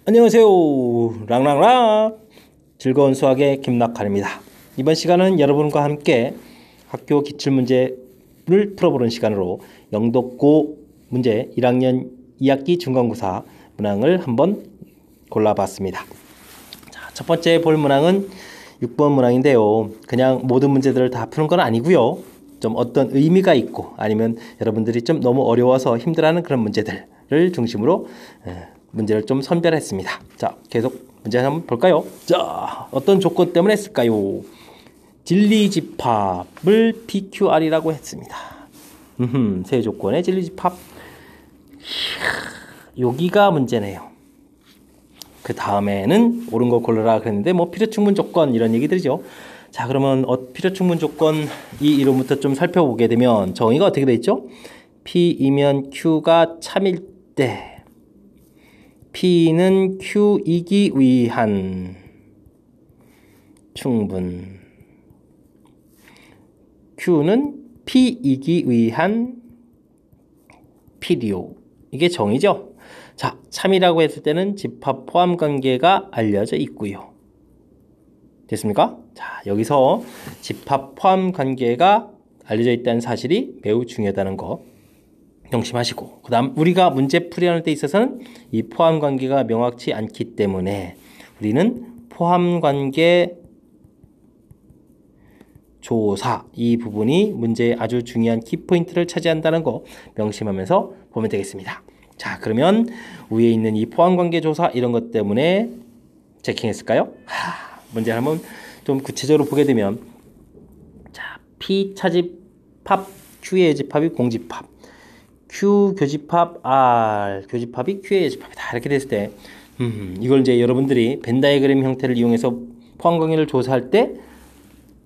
안녕하세요. 랑랑랑 즐거운 수학의 김낙환입니다. 이번 시간은 여러분과 함께 학교 기출문제를 풀어보는 시간으로 영독고 문제 1학년 2학기 중간고사 문항을 한번 골라봤습니다. 자, 첫 번째 볼 문항은 6번 문항인데요. 그냥 모든 문제들을 다 푸는 건 아니고요. 좀 어떤 의미가 있고 아니면 여러분들이 좀 너무 어려워서 힘들어하는 그런 문제들을 중심으로 문제를 좀 선별했습니다. 자, 계속 문제 한번 볼까요? 자, 어떤 조건 때문에 했을까요? 진리집합을 PQR이라고 했습니다. 세 조건의 진리집합. 여기가 문제네요. 그 다음에는 옳은 거 고르라 그랬는데 뭐 필요충분 조건 이런 얘기들이죠. 자, 그러면 필요충분 조건 이 이론부터 좀 살펴보게 되면 정의가 어떻게 돼 있죠? P이면 Q가 참일 때 P는 Q이기 위한 충분, Q는 P이기 위한 필요. 이게 정의죠. 자, 참이라고 했을 때는 집합 포함 관계가 알려져 있고요. 됐습니까? 자, 여기서 집합 포함 관계가 알려져 있다는 사실이 매우 중요하다는 거 명심하시고, 그 다음 우리가 문제 풀이하는 데 있어서는 이 포함 관계가 명확치 않기 때문에 우리는 포함 관계 조사 이 부분이 문제의 아주 중요한 키포인트를 차지한다는 거 명심하면서 보면 되겠습니다. 자, 그러면 위에 있는 이 포함 관계 조사 이런 것 때문에 체킹했을까요? 문제 한번 좀 구체적으로 보게 되면, 자, P 차집합, Q의 집합이 공집합, Q 교집합, R 교집합이 Q의 집합이다 이렇게 됐을 때 이걸 이제 여러분들이 벤 다이어그램 형태를 이용해서 포함 관계를 조사할 때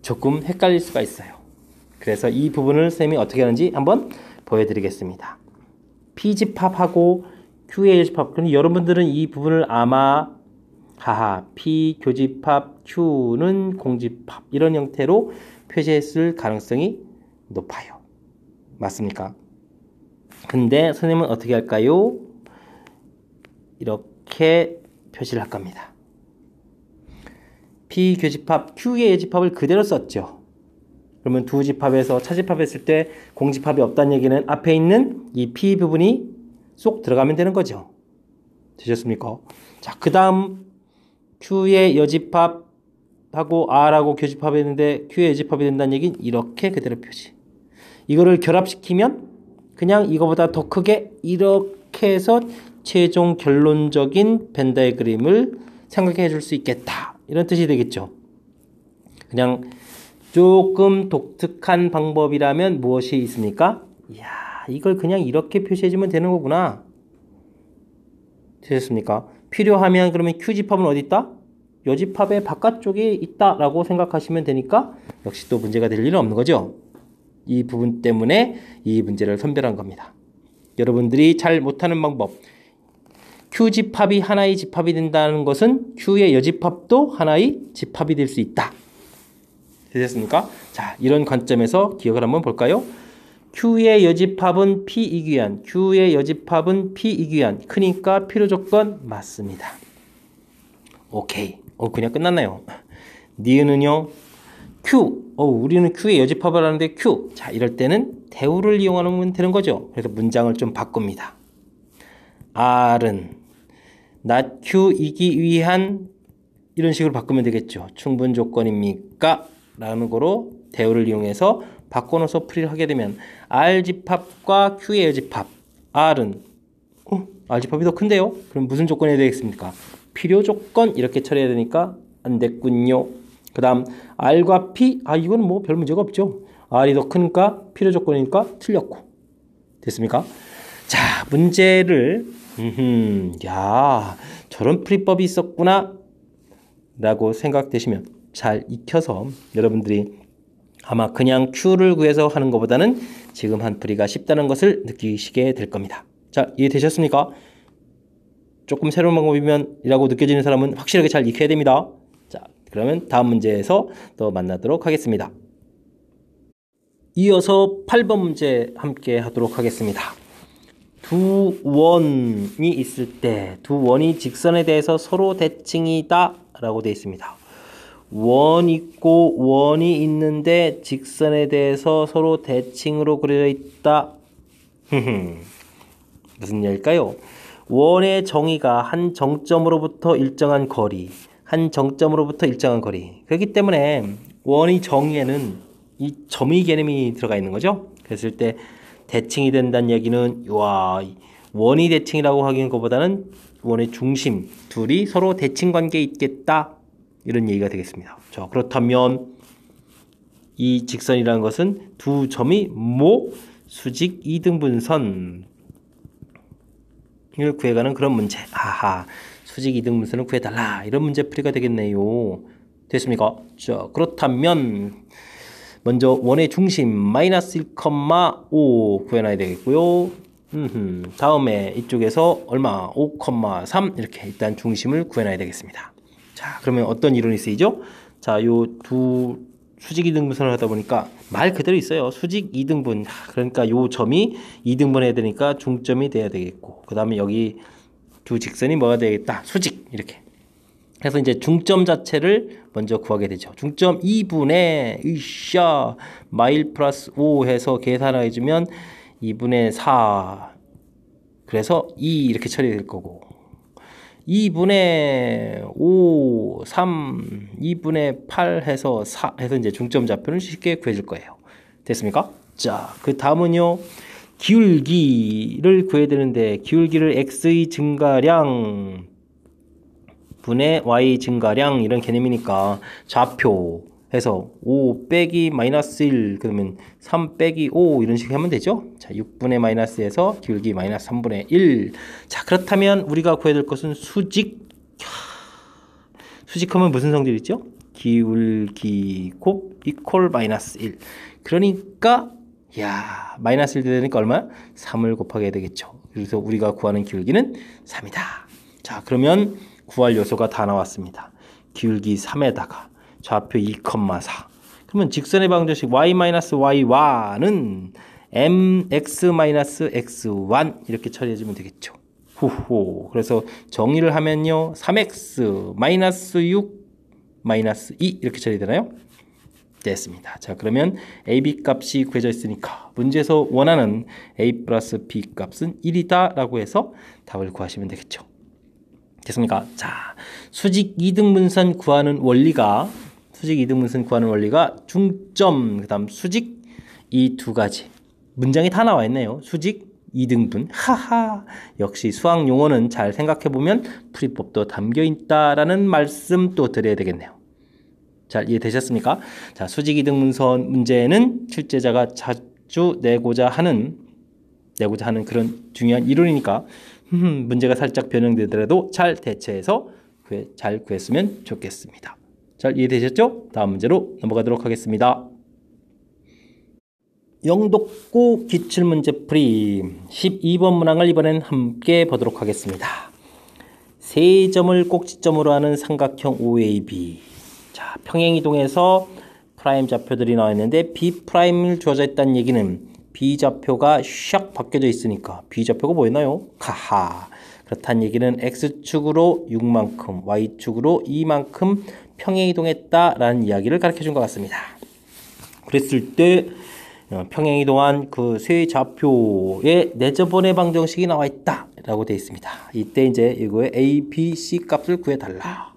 조금 헷갈릴 수가 있어요. 그래서 이 부분을 쌤이 어떻게 하는지 한번 보여드리겠습니다. P 집합하고 Q의 집합, 그럼 여러분들은 이 부분을 아마 P 교집합, Q는 공집합 이런 형태로 표시했을 가능성이 높아요. 맞습니까? 근데 선생님은 어떻게 할까요? 이렇게 표시를 할 겁니다. P 교집합, Q의 집합을 그대로 썼죠. 그러면 두 집합에서 차집합했을 때 공집합이 없다는 얘기는 앞에 있는 이 P 부분이 쏙 들어가면 되는 거죠. 되셨습니까? 자, 그 다음 Q의 여집합하고 R하고 교집합했는데 Q의 여집합이 된다는 얘기는 이렇게 그대로 표시. 이거를 결합시키면 그냥 이거보다 더 크게 이렇게 해서 최종 결론적인 벤 다이어그램을 생각해 줄 수 있겠다 이런 뜻이 되겠죠. 그냥 조금 독특한 방법이라면 무엇이 있습니까? 이야, 이걸 그냥 이렇게 표시해 주면 되는 거구나. 되셨습니까? 필요하면 그러면 Q집합은 어디 있다? 여집합의 바깥쪽에 있다라고 생각하시면 되니까 역시 또 문제가 될 일은 없는 거죠. 이 부분 때문에 이 문제를 선별한 겁니다. 여러분들이 잘 못하는 방법, Q집합이 하나의 집합이 된다는 것은 Q의 여집합도 하나의 집합이 될 수 있다. 되셨습니까? 자, 이런 관점에서 기억을 한번 볼까요? Q의 여집합은 P이기 위한, Q의 여집합은 P이기 위한, 크니까 필요조건 맞습니다. 오케이. 그냥 끝났나요? 니은은요? Q. 우리는 Q의 여집합을 하는데 Q. 자, 이럴 때는 대우를 이용하면 되는 거죠. 그래서 문장을 좀 바꿉니다. R은 not Q이기 위한 이런 식으로 바꾸면 되겠죠. 충분 조건입니까? 라는 거로 대우를 이용해서 바꿔놓아서 풀이를 하게 되면 R집합과 Q의 여집합. R은 R집합이 더 큰데요? 그럼 무슨 조건이 되겠습니까? 필요 조건 이렇게 처리해야 되니까 안 됐군요. 그 다음 R과 P, 이건 뭐 별 문제가 없죠. R이 더 크니까 필요 조건이니까 틀렸고. 됐습니까? 자, 문제를 야, 저런 풀이법이 있었구나 라고 생각되시면 잘 익혀서 여러분들이 아마 그냥 Q를 구해서 하는 것보다는 지금 한 풀이가 쉽다는 것을 느끼시게 될 겁니다. 자, 이해되셨습니까? 조금 새로운 방법이라고 느껴지는 사람은 확실하게 잘 익혀야 됩니다. 자, 그러면 다음 문제에서 또 만나도록 하겠습니다. 이어서 8번 문제 함께 하도록 하겠습니다. 두 원이 있을 때 두 원이 직선에 대해서 서로 대칭이다 라고 되어 있습니다. 원 있고 원이 있는데 직선에 대해서 서로 대칭으로 그려져 있다. 무슨 얘기일까요? 원의 정의가 한 정점으로부터 일정한 거리, 한 정점으로부터 일정한 거리. 그렇기 때문에 원의 정의에는 이 점의 개념이 들어가 있는 거죠. 그랬을 때 대칭이 된다는 얘기는 와, 원이 대칭이라고 하기는 것보다는 원의 중심 둘이 서로 대칭 관계에 있겠다 이런 얘기가 되겠습니다. 자, 그렇다면 이 직선이라는 것은 두 점이 수직 이등분선을 구해가는 그런 문제. 아하, 수직 이등분선을 구해달라 이런 문제풀이가 되겠네요. 됐습니까? 자, 그렇다면 먼저 원의 중심 마이너스 1,5 구해놔야 되겠고요. 다음에 이쪽에서 얼마? 5,3 이렇게 일단 중심을 구해놔야 되겠습니다. 자, 그러면 어떤 이론이 쓰이죠? 자, 요 두 수직 이등분선을 하다 보니까 말 그대로 있어요. 수직 이등분. 그러니까 요 점이 이등분해야 되니까 중점이 돼야 되겠고, 그 다음에 여기 두 직선이 뭐가 되겠다? 수직 이렇게. 그래서 이제 중점 자체를 먼저 구하게 되죠. 중점 2분의 으쌰 마일 플러스 5 해서 계산을 해주면 2분의 4 그래서 2 이렇게 처리될 거고 2분의 5 3 2분의 8 해서 4 해서 이제 중점 좌표는 쉽게 구해줄 거예요. 됐습니까? 자, 그 다음은요. 기울기를 구해야 되는데 기울기를 x의 증가량 분의 y 증가량 이런 개념이니까 좌표 해서 5 빼기 마이너스 1 그러면 3 빼기 5 이런 식으로 하면 되죠. 자, 6분의 마이너스에서 기울기 마이너스 3분의 1. 자, 그렇다면 우리가 구해야 될 것은 수직. 수직하면 무슨 성질이 있죠? 기울기 곱 이퀄 마이너스 1. 그러니까 야, 마이너스 1 되니까 얼마? 3을 곱하게 되겠죠. 그래서 우리가 구하는 기울기는 3이다. 자, 그러면 구할 요소가 다 나왔습니다. 기울기 3에다가 좌표 2,4. 그러면 직선의 방정식 y-y1은 mx-x1 이렇게 처리해주면 되겠죠. 후호. 그래서 정의를 하면요. 3x -6 -2 이렇게 처리되나요? 됐습니다. 자, 그러면 ab 값이 구해져 있으니까 문제에서 원하는 a 플러스 b 값은 1이다 라고 해서 답을 구하시면 되겠죠. 됐습니까? 자, 수직 이등분선 구하는 원리가 중점, 그 다음 수직 이 두 가지 문장이 다 나와 있네요. 수직 이등분. 하하, 역시 수학 용어는 잘 생각해보면 풀이법도 담겨 있다라는 말씀 또 드려야 되겠네요. 잘 이해되셨습니까? 자, 수직 이등분선 문제는 출제자가 자주 내고자 하는 그런 중요한 이론이니까 문제가 살짝 변형되더라도 잘 대처해서 잘 구했으면 좋겠습니다. 잘 이해되셨죠? 다음 문제로 넘어가도록 하겠습니다. 영독고 기출문제풀이 12번 문항을 이번엔 함께 보도록 하겠습니다. 세 점을 꼭지점으로 하는 삼각형 OAB. 자, 평행이동에서 프라임 좌표들이 나와 있는데 B'을 주어져 있다는 얘기는 B좌표가 샥 바뀌어져 있으니까 B좌표가 뭐였나요? 하하. 그렇다는 얘기는 X축으로 6만큼, Y축으로 2만큼 평행이동했다라는 이야기를 가르쳐준 것 같습니다. 그랬을 때 평행이동한 그 세 좌표에 내저번의 방정식이 나와 있다라고 되어 있습니다. 이때 이제 이거의 A, B, C 값을 구해달라.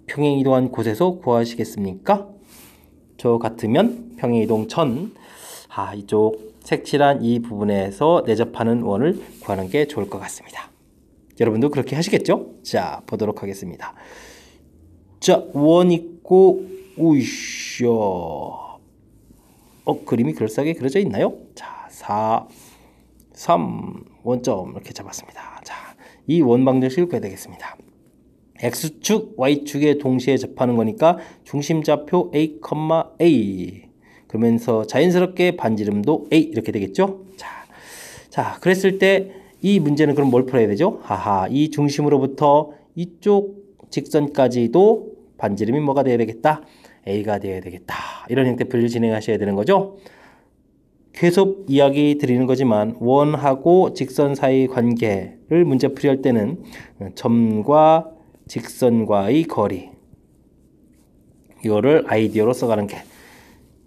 평행이동한 곳에서 구하시겠습니까? 저 같으면 평행이동 전 이쪽 색칠한 이 부분에서 내접하는 원을 구하는 게 좋을 것 같습니다. 여러분도 그렇게 하시겠죠? 자, 보도록 하겠습니다. 자, 원 있고 우이쇼. 그림이 그럴싸하게 그려져 있나요? 자, 4, 3, 원점 이렇게 잡았습니다. 자, 이 원방정식을 구해야 되겠습니다. X축, Y축에 동시에 접하는 거니까 중심좌표 A, A 그러면서 자연스럽게 반지름도 A 이렇게 되겠죠? 자, 그랬을 때 이 문제는 그럼 뭘 풀어야 되죠? 이 중심으로부터 이쪽 직선까지도 반지름이 뭐가 돼야 되겠다? A가 돼야 되겠다. 이런 형태 풀이를 진행하셔야 되는 거죠. 계속 이야기 드리는 거지만 원하고 직선 사이 관계를 문제 풀이할 때는 점과 직선과의 거리 이거를 아이디어로 써가는 게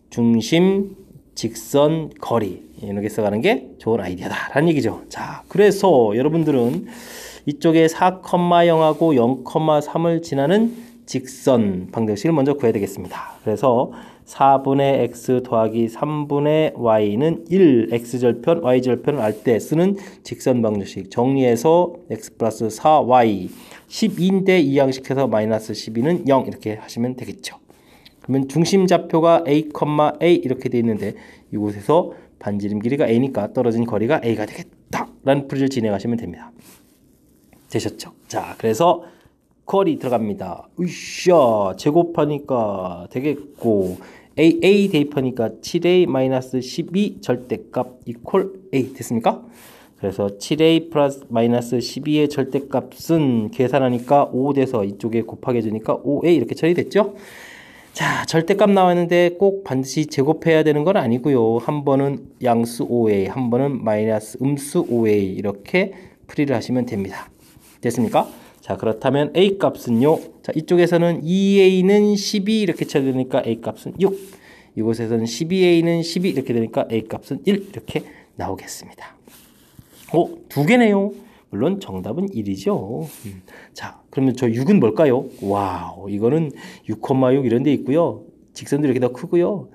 중심, 직선, 거리 이렇게 써가는 게 좋은 아이디어다라는 얘기죠. 자, 그래서 여러분들은 이쪽에 4,0하고 0,3을 지나는 직선 방정식을 먼저 구해야 되겠습니다. 그래서 4분의 x 더하기 3분의 y는 1 x절편 y절편을 알 때 쓰는 직선 방정식 정리해서 x 플러스 4y 12인데 이항시켜서 마이너스 12는 0 이렇게 하시면 되겠죠. 그러면 중심 좌표가 a, a 이렇게 돼 있는데 이곳에서 반지름 길이가 a니까 떨어진 거리가 a가 되겠다라는 풀이를 진행하시면 됩니다. 되셨죠? 자, 그래서 거리 들어갑니다. 으쌰 제곱하니까 되겠고 a 대입하니까 7a 마이너스 12 절대값 이퀄 a 됐습니까? 그래서 7a 플러스 마이너스 12의 절대값은 계산하니까 5 돼서 이쪽에 곱하기 해주니까 5a 이렇게 처리됐죠? 자, 절대값 나왔는데 꼭 반드시 제곱해야 되는 건 아니고요. 한 번은 양수 5a, 한 번은 마이너스 음수 5a 이렇게 풀이를 하시면 됩니다. 됐습니까? 자, 그렇다면 a 값은요. 자, 이쪽에서는 2a는 12 이렇게 쳐주니까 a 값은 6. 이곳에서는 12a는 12 이렇게 되니까 a 값은 1 이렇게 나오겠습니다. 두 개네요. 물론 정답은 1이죠. 자, 그러면 저 6은 뭘까요? 와우, 이거는 6,6 이런 데 있고요. 직선도 이렇게 더 크고요.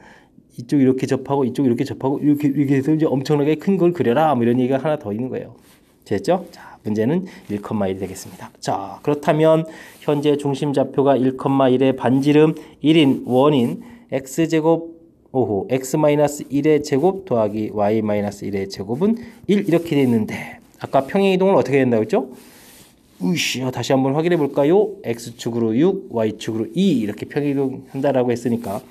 이쪽 이렇게 접하고 이쪽 이렇게 접하고 이렇게 해서 이제 엄청나게 큰 걸 그려라. 뭐 이런 얘기가 하나 더 있는 거예요. 됐죠? 자, 문제는 1,1이 되겠습니다. 자, 그렇다면 현재 중심 좌표가 1,1의 반지름 1인 원인 x제곱 x-1의 제곱 더하기 y-1의 제곱은 1 이렇게 되어 있는데 아까 평행이동을 어떻게 된다고 했죠? 으쌰, 다시 한번 확인해 볼까요? x축으로 6, y축으로 2 이렇게 평행이동 한다라고 했으니까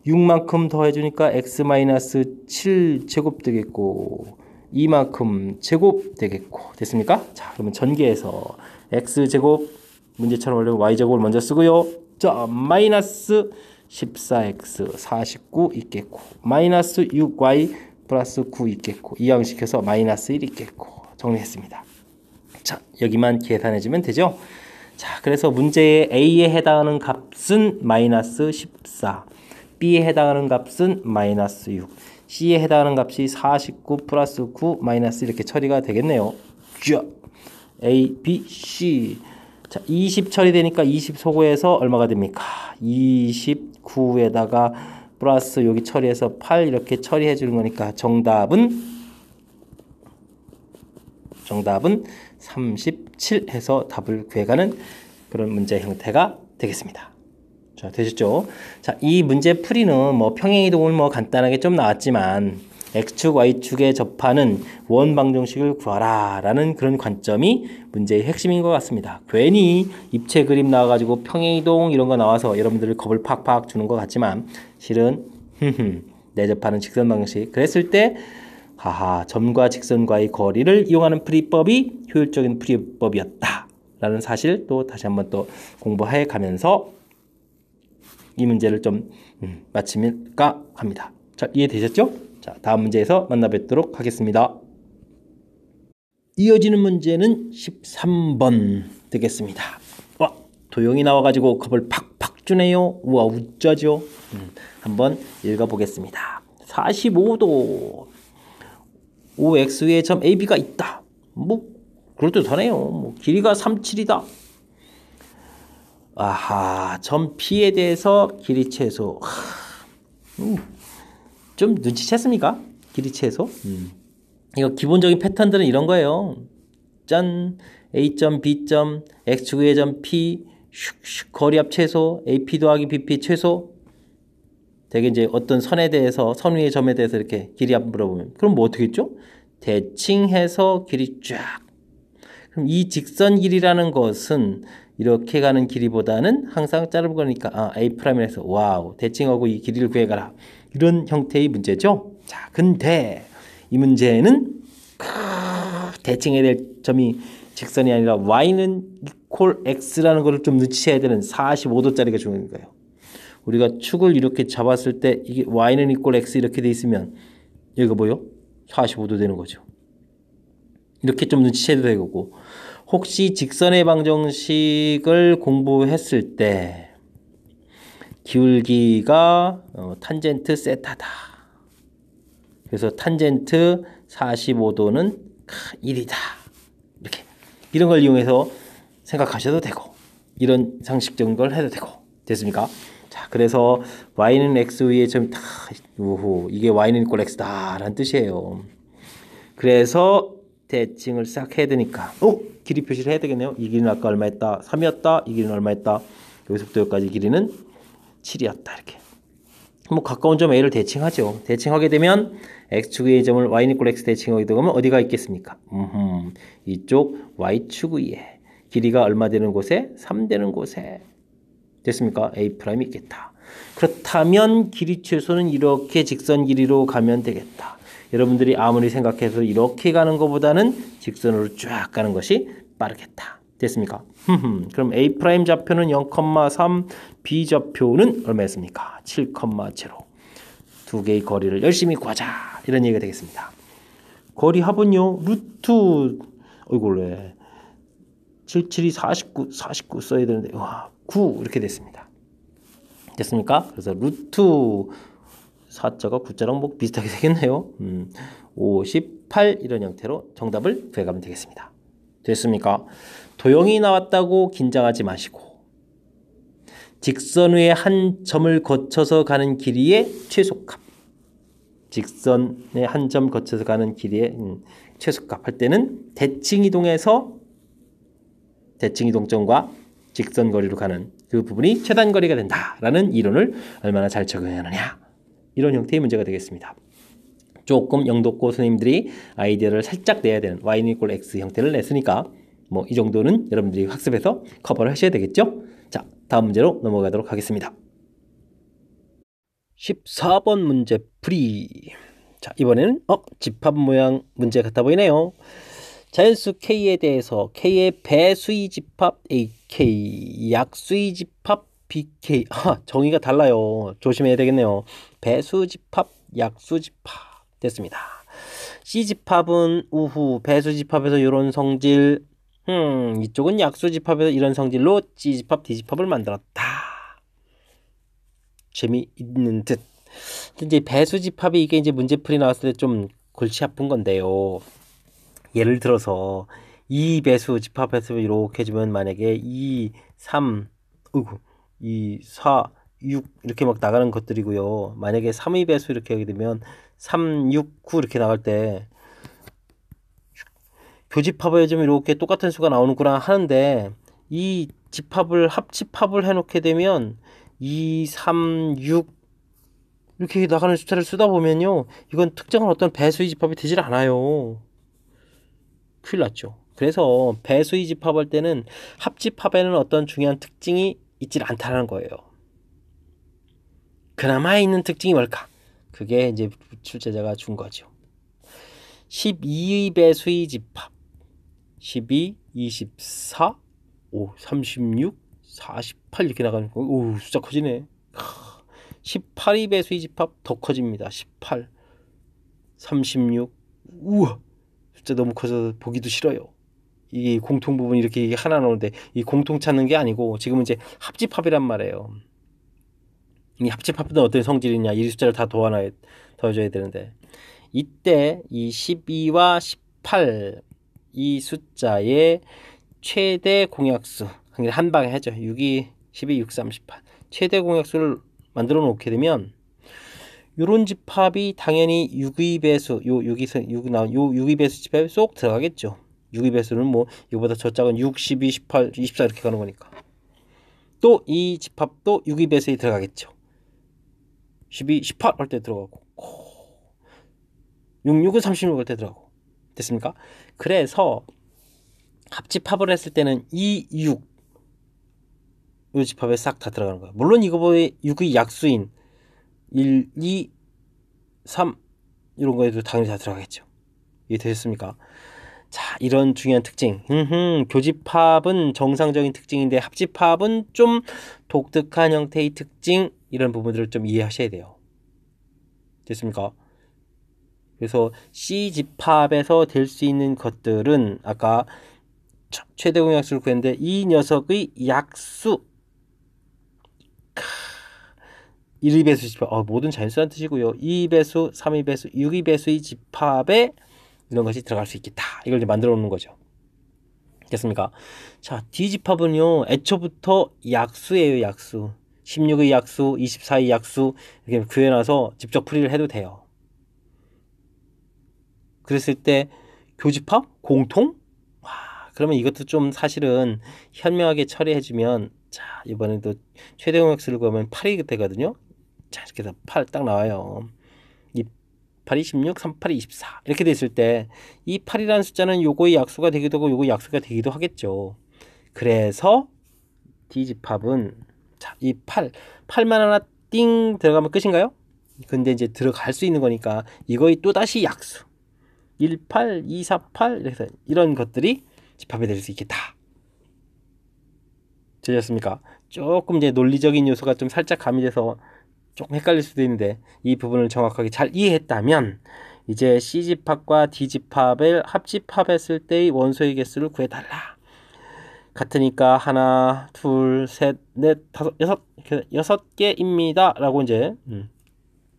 6만큼 더해주니까 x-7 제곱 되겠고 이만큼 제곱 되겠고 됐습니까? 자, 그러면 전개해서 x제곱 문제처럼 원래 y제곱을 먼저 쓰고요. 자, 마이너스 14x 49 있겠고 마이너스 6y 플러스 9 있겠고 이항시켜서 마이너스 1 있겠고 정리했습니다. 자, 여기만 계산해주면 되죠. 자, 그래서 문제의 a에 해당하는 값은 마이너스 14, b에 해당하는 값은 마이너스 6, C에 해당하는 값이 49 플러스 9 마이너스 이렇게 처리가 되겠네요. A, B, C. 자, 20 처리되니까 20 소거해서 얼마가 됩니까? 29에다가 플러스 여기 처리해서 8 이렇게 처리해 주는 거니까 정답은 37 해서 답을 구해가는 그런 문제 형태가 되겠습니다. 자, 되셨죠? 자, 이 문제 풀이는 뭐 평행이동을 뭐 간단하게 좀 나왔지만 x축, y축에 접하는 원 방정식을 구하라 라는 그런 관점이 문제의 핵심인 것 같습니다. 괜히 입체 그림 나와가지고 평행이동 이런 거 나와서 여러분들을 겁을 팍팍 주는 것 같지만 실은 내접하는 직선 방정식 그랬을 때 하하 점과 직선과의 거리를 이용하는 풀이법이 효율적인 풀이법이었다 라는 사실 또 다시 한번 또 공부해 가면서 이 문제를 좀 마치면까 합니다. 자, 이해되셨죠? 자, 다음 문제에서 만나 뵙도록 하겠습니다. 이어지는 문제는 13번 되겠습니다. 와, 도형이 나와가지고 겁을 팍팍 주네요. 우와, 웃자죠? 한번 읽어보겠습니다. 45도 5x의 점 AB가 있다. 뭐 그럴듯하네요. 뭐 길이가 37이다. 아하, 점 P에 대해서 길이 최소. 좀 눈치챘습니까? 길이 최소. 이거 기본적인 패턴들은 이런 거예요. 짠, A점, B점, X축의 점 P, 슉슉, 거리 합 최소, AP 더하기 BP 최소. 되게 이제 어떤 선에 대해서, 선 위의 점에 대해서 이렇게 길이 합 물어보면. 그럼 뭐 어떻게 했죠? 대칭해서 길이 쫙. 그럼 이 직선 길이라는 것은 이렇게 가는 길이보다는 항상 짧은 거니까 A'에서 와우 대칭하고 이 길이를 구해가라 이런 형태의 문제죠. 자, 근데 이 문제는 대칭해야 될 점이 직선이 아니라 y는 equal x라는 것을 좀 눈치채야 되는 45도짜리가 중요한 거예요. 우리가 축을 이렇게 잡았을 때 이게 y는 equal x 이렇게 돼 있으면 여기가 뭐요? 45도 되는 거죠. 이렇게 좀 눈치채도 되고, 혹시 직선의 방정식을 공부했을 때 기울기가 탄젠트 세타다. 그래서 탄젠트 45도는 1이다. 이렇게 이런 걸 이용해서 생각하셔도 되고, 이런 상식적인 걸 해도 되고. 됐습니까? 자, 그래서 y는 x 위에 좀 다, 이게 y는 이꼴 x다 라는 뜻이에요. 그래서 대칭을 싹 해야 되니까 길이 표시를 해야 되겠네요. 이 길이는 아까 얼마였다? 3이었다. 이 길이는 얼마였다? 여기서부터 여기까지 길이는 7이었다. 이렇게. 뭐 가까운 점 A를 대칭하죠. 대칭하게 되면 X축 위의 점을 Y는 이꼴 X 대칭하게 되면 어디가 있겠습니까? 이쪽 Y축 위에 길이가 얼마 되는 곳에? 3 되는 곳에. 됐습니까? A'이 있겠다. 그렇다면 길이 최소는 이렇게 직선 길이로 가면 되겠다. 여러분들이 아무리 생각해도 이렇게 가는 것보다는 직선으로 쫙 가는 것이 빠르겠다. 됐습니까? 그럼 A' 좌표는 0,3, B 좌표는 얼마였습니까? 7,0. 두 개의 거리를 열심히 구하자. 이런 얘기가 되겠습니다. 거리 합은요. 루트 어이구 77이 49 써야 되는데 와, 9 이렇게 됐습니다. 됐습니까? 그래서 루트 4자가 9자랑 뭐 비슷하게 되겠네요. 58 이런 형태로 정답을 구해가면 되겠습니다. 됐습니까? 도형이 나왔다고 긴장하지 마시고 직선 위에 한 점을 거쳐서 가는 길이의 최소값, 직선의 한 점 거쳐서 가는 길이의 최소값 할 때는 대칭 이동점과 직선 거리로 가는 그 부분이 최단 거리가 된다라는 이론을 얼마나 잘 적용하느냐, 이런 형태의 문제가 되겠습니다. 조금 영도고 선생님들이 아이디어를 살짝 내야 되는 y는 이꼴 x 형태를 냈으니까 뭐 이 정도는 여러분들이 학습해서 커버를 하셔야 되겠죠. 자, 다음 문제로 넘어가도록 하겠습니다. 14번 문제 풀이. 자, 이번에는 집합 모양 문제 같아 보이네요. 자연수 K에 대해서 K의 배수의 집합 AK, 약수의 집합 BK. 정의가 달라요. 조심해야 되겠네요. 배수 집합, 약수 집합. 됐습니다. C 집합은 우후, 배수 집합에서 이런 성질, 이쪽은 약수 집합에서 이런 성질로 C 집합, D 집합을 만들었다. 재미있는 듯. 이제 배수 집합이 이게 이제 문제풀이 나왔을 때 좀 골치 아픈 건데요. 예를 들어서 2배수 집합해서 이렇게 해주면 만약에 2, 3, 2, 4, 6 이렇게 막 나가는 것들이고요. 만약에 3의 배수 이렇게 하게 되면 3, 6, 9 이렇게 나갈 때 교집합을 해주면 이렇게 똑같은 수가 나오는구나 하는데, 이 집합을 합집합을 해놓게 되면 2, 3, 6 이렇게 나가는 숫자를 쓰다 보면요, 이건 특정한 어떤 배수의 집합이 되질 않아요. 큰일 났죠. 그래서 배수의 집합할 때는 합집합에는 어떤 중요한 특징이 있질 않다는 거예요. 그나마 있는 특징이 뭘까? 그게 이제 출제자가 준 거죠. 12의 배수의 집합. 12, 24, 5, 36, 48 이렇게 나가는 거. 오, 숫자 커지네. 18의 배수의 집합 더 커집니다. 18, 36. 우와, 숫자 너무 커서 보기도 싫어요. 이 공통 부분이 이렇게 하나 나오는데 이 공통 찾는 게 아니고 지금은 이제 합집합이란 말이에요. 이 합집합은 어떤 성질이냐, 이 숫자를 다 더해줘야 되는데, 이때 이 12와 18 이 숫자의 최대 공약수 한 방에 하죠. 6이 12, 6, 3, 18 최대 공약수를 만들어 놓게 되면 요런 집합이 당연히 6의 배수, 요 6의 배수 집합에 쏙 들어가겠죠. 6의 배수는 뭐 이거보다 저 작은 6, 12, 18, 24 이렇게 가는 거니까. 또 이 집합도 6의 배수에 들어가겠죠. 12, 18 할 때 들어가고 6, 6은 36 할 때 들어가고. 됐습니까? 그래서 합집합을 했을 때는 2, 6 이 집합에 싹 다 들어가는 거예요. 물론 이거보다 6의 약수인 1, 2, 3 이런 거에도 당연히 다 들어가겠죠. 이해되셨습니까? 자, 이런 중요한 특징. 교집합은 정상적인 특징인데 합집합은 좀 독특한 형태의 특징, 이런 부분들을 좀 이해하셔야 돼요. 됐습니까? 그래서 C 집합에서 될 수 있는 것들은 아까 최대 공약수를 구했는데 이 녀석의 약수 1위배수 집합, 모든 자연수란 뜻이고요. 2배수, 3위배수, 6위배수의 집합에 이런 것이 들어갈 수 있겠다. 이걸 이제 만들어 놓는 거죠. 됐습니까? 자, D집합은요, 애초부터 약수예요, 약수. 16의 약수, 24의 약수, 이렇게 구해놔서 직접 풀이를 해도 돼요. 그랬을 때, 교집합? 공통? 와, 그러면 이것도 좀 사실은 현명하게 처리해주면, 자, 이번에도 최대 공약수를 구하면 8이 되거든요. 자, 이렇게 해서 8 딱 나와요. 8이 16, 38이 24 이렇게 됐을 때 이 8이라는 숫자는 요거의 약수가 되기도 하고 요거의 약수가 되기도 하겠죠. 그래서 D집합은 자, 이 8만 하나 띵 들어가면 끝인가요? 근데 이제 들어갈 수 있는 거니까 이거의 또다시 약수 18, 248 이래서 이런 것들이 집합이 될 수 있겠다. 들렸습니까? 조금 이제 논리적인 요소가 좀 살짝 가미돼서 조금 헷갈릴 수도 있는데 이 부분을 정확하게 잘 이해했다면 이제 C집합과 D집합을 합집합했을 때의 원소의 개수를 구해달라. 같으니까 하나, 둘, 셋, 넷, 다섯, 여섯 개입니다. 라고 이제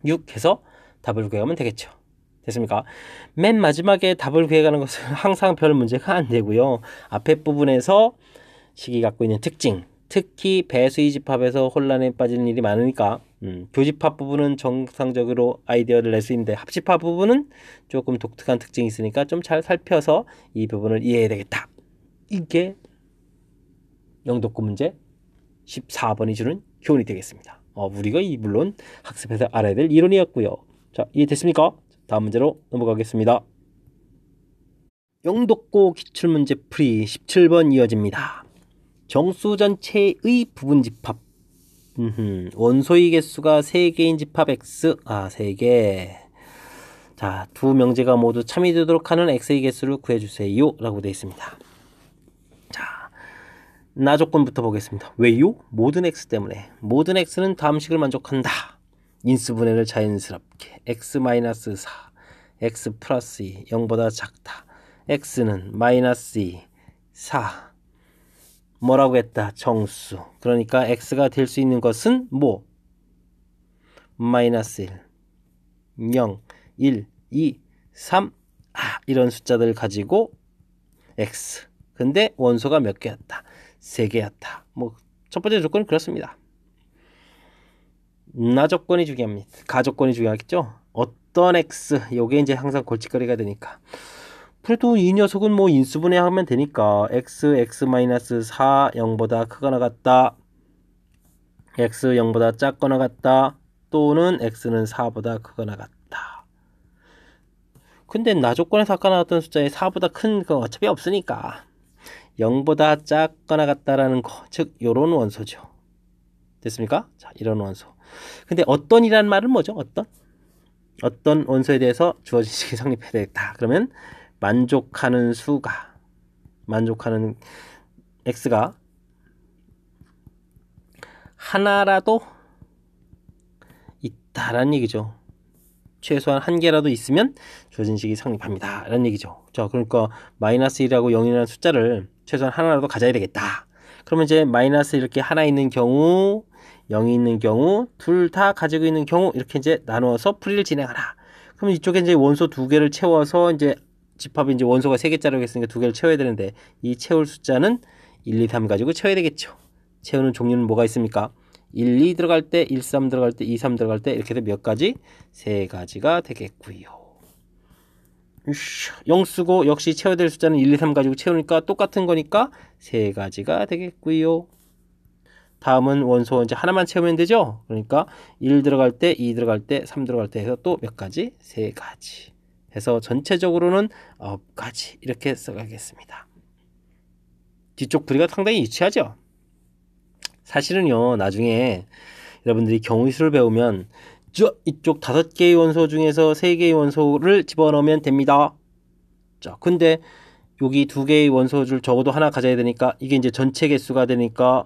6 해서 답을 구해가면 되겠죠. 됐습니까? 맨 마지막에 답을 구해가는 것은 항상 별 문제가 안 되고요. 앞에 부분에서 식이 갖고 있는 특징, 특히 배수의 집합에서 혼란에 빠지는 일이 많으니까 교집합 부분은 정상적으로 아이디어를 낼 수 있는데 합집합 부분은 조금 독특한 특징이 있으니까 좀 잘 살펴서 이 부분을 이해해야 되겠다. 이게 영독고 문제 14번이 주는 교훈이 되겠습니다. 우리가 물론 학습해서 알아야 될 이론이었고요. 자, 이해됐습니까? 다음 문제로 넘어가겠습니다. 영독고 기출문제 풀이 17번 이어집니다. 정수 전체의 부분 집합 원소의 개수가 3개인 집합 X 3개. 자, 두 명제가 모두 참이되도록 하는 X의 개수를 구해주세요 라고 되어 있습니다. 자, 나 조건부터 보겠습니다. 왜요? 모든 X 때문에. 모든 X는 다음식을 만족한다. 인수분해를 자연스럽게 X-4 X 플러스 2 0보다 작다. X는 마이너스 2 4 뭐라고 했다? 정수. 그러니까 X가 될 수 있는 것은 뭐? 마이너스 1, 0, 1, 2, 3 이런 숫자들 가지고 X. 근데 원소가 몇 개였다? 3개였다. 뭐 첫 번째 조건은 그렇습니다. 나 조건이 중요합니다. 가 조건이 중요하겠죠? 어떤 X. 요게 이제 항상 골칫거리가 되니까. 그래도 이 녀석은 뭐 인수분해하면 되니까 x, x-4 0보다 크거나 같다. x 0보다 작거나 같다. 또는 x는 4보다 크거나 같다. 근데 나 조건에서 아까 나왔던 숫자에 4보다 큰 거 어차피 없으니까 0보다 작거나 같다라는 거, 즉 요런 원소죠. 됐습니까? 자, 이런 원소. 근데 어떤이라는 말은 뭐죠? 어떤 원소에 대해서 주어진 식이 성립해야 되겠다. 그러면 만족하는 X가 하나라도 있다라는 얘기죠. 최소한 한 개라도 있으면 주어진 식이 성립합니다. 라는 얘기죠. 자, 그러니까 마이너스 1하고 0이라는 숫자를 최소한 하나라도 가져야 되겠다. 그러면 이제 마이너스 이렇게 하나 있는 경우, 0이 있는 경우, 둘 다 가지고 있는 경우 이렇게 이제 나누어서 풀이를 진행하라. 그럼 이쪽에 이제 원소 2개를 채워서 이제 집합이 이제 원소가 3개짜리로 했으니까 2개를 채워야 되는데 이 채울 숫자는 1, 2, 3 가지고 채워야 되겠죠. 채우는 종류는 뭐가 있습니까? 1, 2 들어갈 때, 1, 3 들어갈 때, 2, 3 들어갈 때 이렇게 해서 몇 가지? 3가지가 되겠고요. 0 쓰고 역시 채워야 될 숫자는 1, 2, 3 가지고 채우니까 똑같은 거니까 3가지가 되겠고요. 다음은 원소 이제 하나만 채우면 되죠. 그러니까 1 들어갈 때, 2 들어갈 때, 3 들어갈 때 해서 또 몇 가지? 3가지. 해서 전체적으로는 9가지 이렇게 써가겠습니다. 뒤쪽 풀이가 상당히 유치하죠. 사실은요, 나중에 여러분들이 경우수를 배우면 이쪽 5개의 원소 중에서 3개의 원소를 집어넣으면 됩니다. 자, 근데 여기 2개의 원소를 적어도 하나 가져야 되니까 이게 이제 전체 개수가 되니까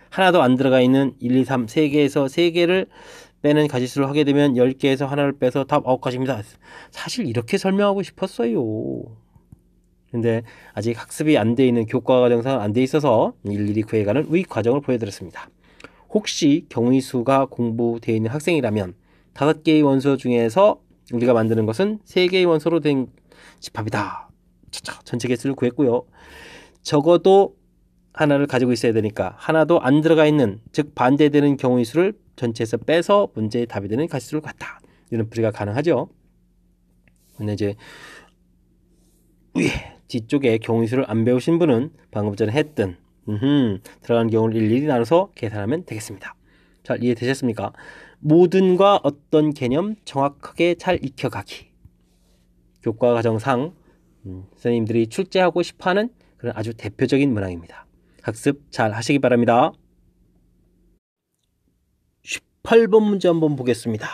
하나도 안 들어가 있는 1, 2, 3, 3개에서 3개를 빼는 가지수를 하게 되면 10개에서 하나를 빼서 답 9가지입니다. 사실 이렇게 설명하고 싶었어요. 근데 아직 학습이 안 돼 있는 교과 과정상 안 돼 있어서 일일이 구해가는 의 과정을 보여드렸습니다. 혹시 경우의 수가 공부되어 있는 학생이라면 5개의 원소 중에서 우리가 만드는 것은 3개의 원소로 된 집합이다. 전체 개수를 구했고요. 적어도 하나를 가지고 있어야 되니까 하나도 안 들어가 있는, 즉 반대되는 경우의 수를 전체에서 빼서 문제의 답이 되는 가지수를 갖다. 이런 풀이가 가능하죠. 근데 이제 위에 뒤쪽에 경우의 수를 안 배우신 분은 방금 전에 했던 들어가는 경우를 일일이 나눠서 계산하면 되겠습니다. 잘 이해되셨습니까? 모든과 어떤 개념 정확하게 잘 익혀가기. 교과 과정상 선생님들이 출제하고 싶어하는 그런 아주 대표적인 문항입니다. 학습 잘 하시기 바랍니다. 18번 문제 한번 보겠습니다.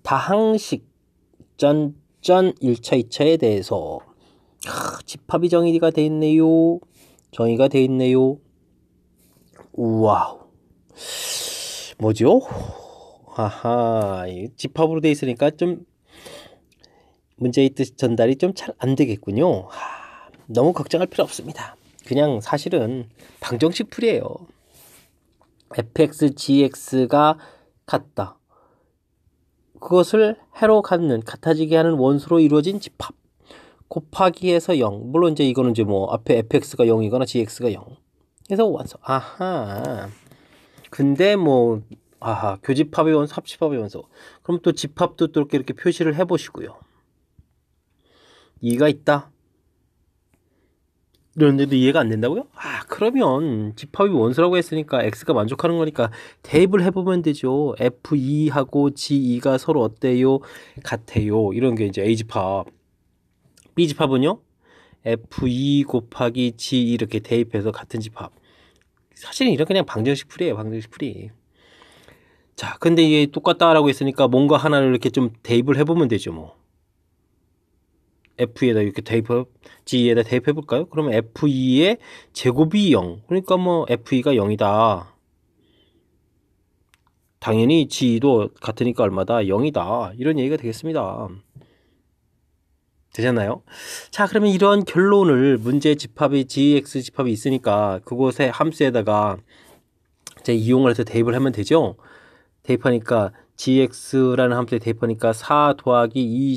다항식 짠짠 1차 2차에 대해서 집합이 정의가 되어 있네요. 정의가 되어 있네요. 우와우. 뭐죠? 하하, 집합으로 되어 있으니까 좀 문제의 뜻 전달이 좀 잘 안 되겠군요. 너무 걱정할 필요 없습니다. 그냥 사실은 방정식 풀이에요. fx, gx가 같다. 그것을 해로 갖는, 같아지게 하는 원소로 이루어진 집합. 곱하기 해서 0. 물론 이제 이거는 이제 뭐 앞에 fx가 0이거나 gx가 0. 그래서 원소. 아하. 근데 뭐 교집합의 원소, 합집합의 원소. 그럼 또 집합도 또 이렇게 표시를 해 보시고요. 2가 있다. 이런데도 이해가 안 된다고요? 그러면 집합이 원소라고 했으니까 x가 만족하는 거니까 대입을 해보면 되죠. f2하고 g2가 서로 어때요? 같아요. 이런 게 이제 a집합. b집합은요? f2 곱하기 g2 이렇게 대입해서 같은 집합. 사실은 이런 그냥 방정식 풀이에요. 방정식 풀이. 자, 근데 이게 똑같다라고 했으니까 뭔가 하나를 이렇게 좀 대입을 해보면 되죠. 뭐 F에다 이렇게 G에다 대입해볼까요? 그러면 F2의 제곱이 0. 그러니까 뭐 F2가 0이다. 당연히 G도 같으니까 얼마다? 0이다. 이런 얘기가 되겠습니다. 되셨나요? 자, 그러면 이러한 결론을 문제 집합이 GX 집합이 있으니까 그곳에 함수에다가 이제 이용을 해서 대입을 하면 되죠. 대입하니까 GX라는 함수에 대입하니까 4 더하기